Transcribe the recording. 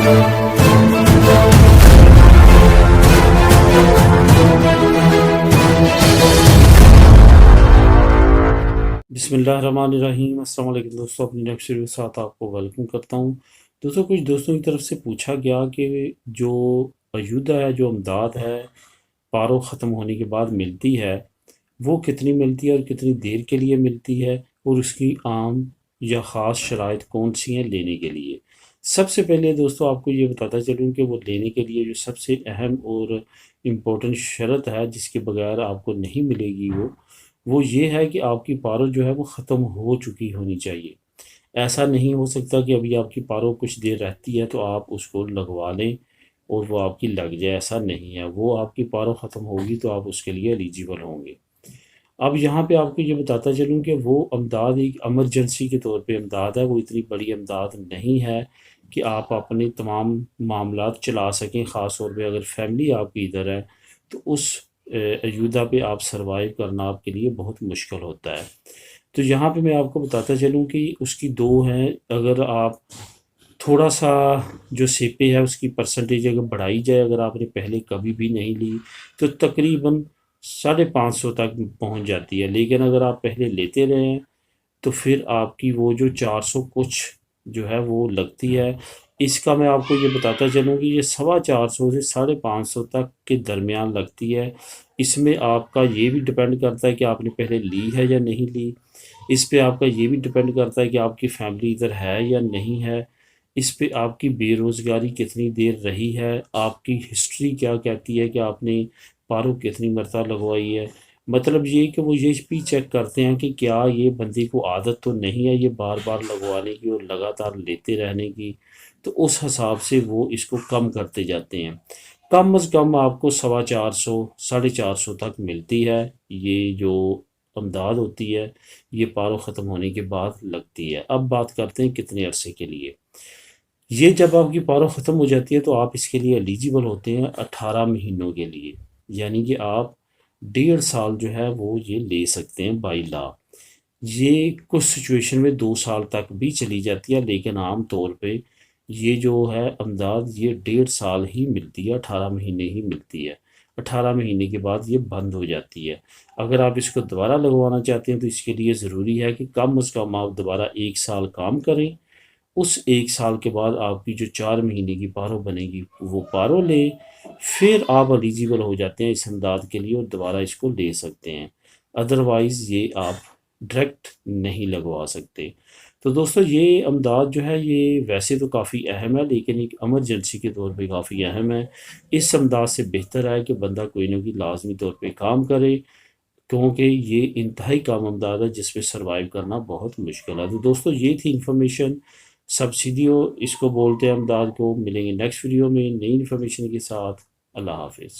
بسم اللہ الرحمن الرحیم۔ السلام علیکم دوستوں، اپنی نیکسٹ ویڈیو کے ساتھ آپ کو ویلکم کرتا ہوں۔ دوستوں، کچھ دوستوں کی طرف سے پوچھا گیا کہ جو ایودھیا ہے، جو امداد ہے پارو ختم ہونے کے بعد ملتی ہے، وہ کتنی ملتی ہے اور کتنی دیر کے لیے ملتی ہے، اور اس کی عام یا خاص شرائط کون سی ہیں لینے کے لیے۔ سب سے پہلے دوستوں آپ کو یہ بتاتا چلوں کہ وہ لینے کے لیے جو سب سے اہم اور امپورٹنٹ شرط ہے جس کے بغیر آپ کو نہیں ملے گی وہ یہ ہے کہ آپ کی پارو جو ہے وہ ختم ہو چکی ہونی چاہیے۔ ایسا نہیں ہو سکتا کہ ابھی آپ کی پارو کچھ دیر رہتی ہے تو آپ اس کو لگوا لیں اور وہ آپ کی لگ جائے، ایسا نہیں ہے۔ وہ آپ کی پارو ختم ہوگی تو آپ اس کے لیے ایلیجیبل ہوں گے۔ اب یہاں پہ آپ کو یہ بتاتا چلوں کہ وہ امداد ایک ایمرجنسی کے طور پہ امداد ہے، وہ اتنی بڑی امداد نہیں ہے کہ آپ اپنے تمام معاملات چلا سکیں۔ خاص طور پہ اگر فیملی آپ کی ادھر ہے تو اس ایودھیا پہ آپ سروائیو کرنا آپ کے لیے بہت مشکل ہوتا ہے۔ تو یہاں پہ میں آپ کو بتاتا چلوں کہ اس کی دو ہیں۔ اگر آپ تھوڑا سا جو سیپے ہے اس کی پرسنٹیج اگر بڑھائی جائے، اگر آپ نے پہلے کبھی بھی نہیں لی تو تقریباً 550 تک پہنچ جاتی ہے، لیکن اگر آپ پہلے لیتے رہے ہیں تو پھر آپ کی وہ جو 400 کچھ جو ہے وہ لگتی ہے۔ اس کا میں آپ کو یہ بتاتا چلوں کہ یہ 450 سے 550 تک کے درمیان لگتی ہے۔ اس میں آپ کا یہ بھی ڈپینڈ کرتا ہے کہ آپ نے پہلے لی ہے یا نہیں لی۔ اس پہ آپ کا یہ بھی ڈپینڈ کرتا ہے کہ آپ کی فیملی ادھر ہے یا نہیں ہے۔ اس پہ آپ کی بے روزگاری کتنی دیر رہی ہے، آپ کی ہسٹری کیا کہتی ہے کہ آپ نے پارو کتنی مرتبہ لگوائی ہے۔ مطلب یہ کہ وہ یہ بھی چیک کرتے ہیں کہ کیا یہ بندے کو عادت تو نہیں ہے یہ بار بار لگوانے کی اور لگاتار لیتے رہنے کی، تو اس حساب سے وہ اس کو کم کرتے جاتے ہیں۔ کم از کم آپ کو 450 450 تک ملتی ہے۔ یہ جو امداد ہوتی ہے یہ پارو ختم ہونے کے بعد لگتی ہے۔ اب بات کرتے ہیں کتنے عرصے کے لیے۔ یہ جب آپ کی پارو ختم ہو جاتی ہے تو آپ اس کے لیے ایلیجیبل ہوتے ہیں 18 مہینوں کے لیے، یعنی کہ آپ 1.5 سال جو ہے وہ یہ لے سکتے ہیں بائی لا۔ یہ کچھ سچویشن میں 2 سال تک بھی چلی جاتی ہے، لیکن عام طور پہ یہ جو ہے امداد یہ 1.5 سال ہی ملتی ہے، 18 مہینے ہی ملتی ہے۔ 18 مہینے کے بعد یہ بند ہو جاتی ہے۔ اگر آپ اس کو دوبارہ لگوانا چاہتے ہیں تو اس کے لیے ضروری ہے کہ کم از کم آپ دوبارہ 1 سال کام کریں۔ اس 1 سال کے بعد آپ کی جو 4 مہینے کی پارو بنے گی وہ پارو لیں، پھر آپ ایلیجیبل ہو جاتے ہیں اس امداد کے لیے اور دوبارہ اس کو لے سکتے ہیں۔ ادروائز یہ آپ ڈائریکٹ نہیں لگوا سکتے۔ تو دوستو یہ امداد جو ہے یہ ویسے تو کافی اہم ہے، لیکن ایک ایمرجنسی کے طور پہ کافی اہم ہے۔ اس امداد سے بہتر ہے کہ بندہ کوئی نہ کوئی لازمی طور پہ کام کرے، کیونکہ یہ انتہائی کام امداد ہے جس پہ سروائیو کرنا بہت مشکل ہے۔ تو دوستو یہ تھی انفارمیشن، سبسیڈیو اس کو بولتے ہیں امداد کو۔ ملیں گے نیکسٹ ویڈیو میں نئی انفارمیشن کے ساتھ۔ اللہ حافظ۔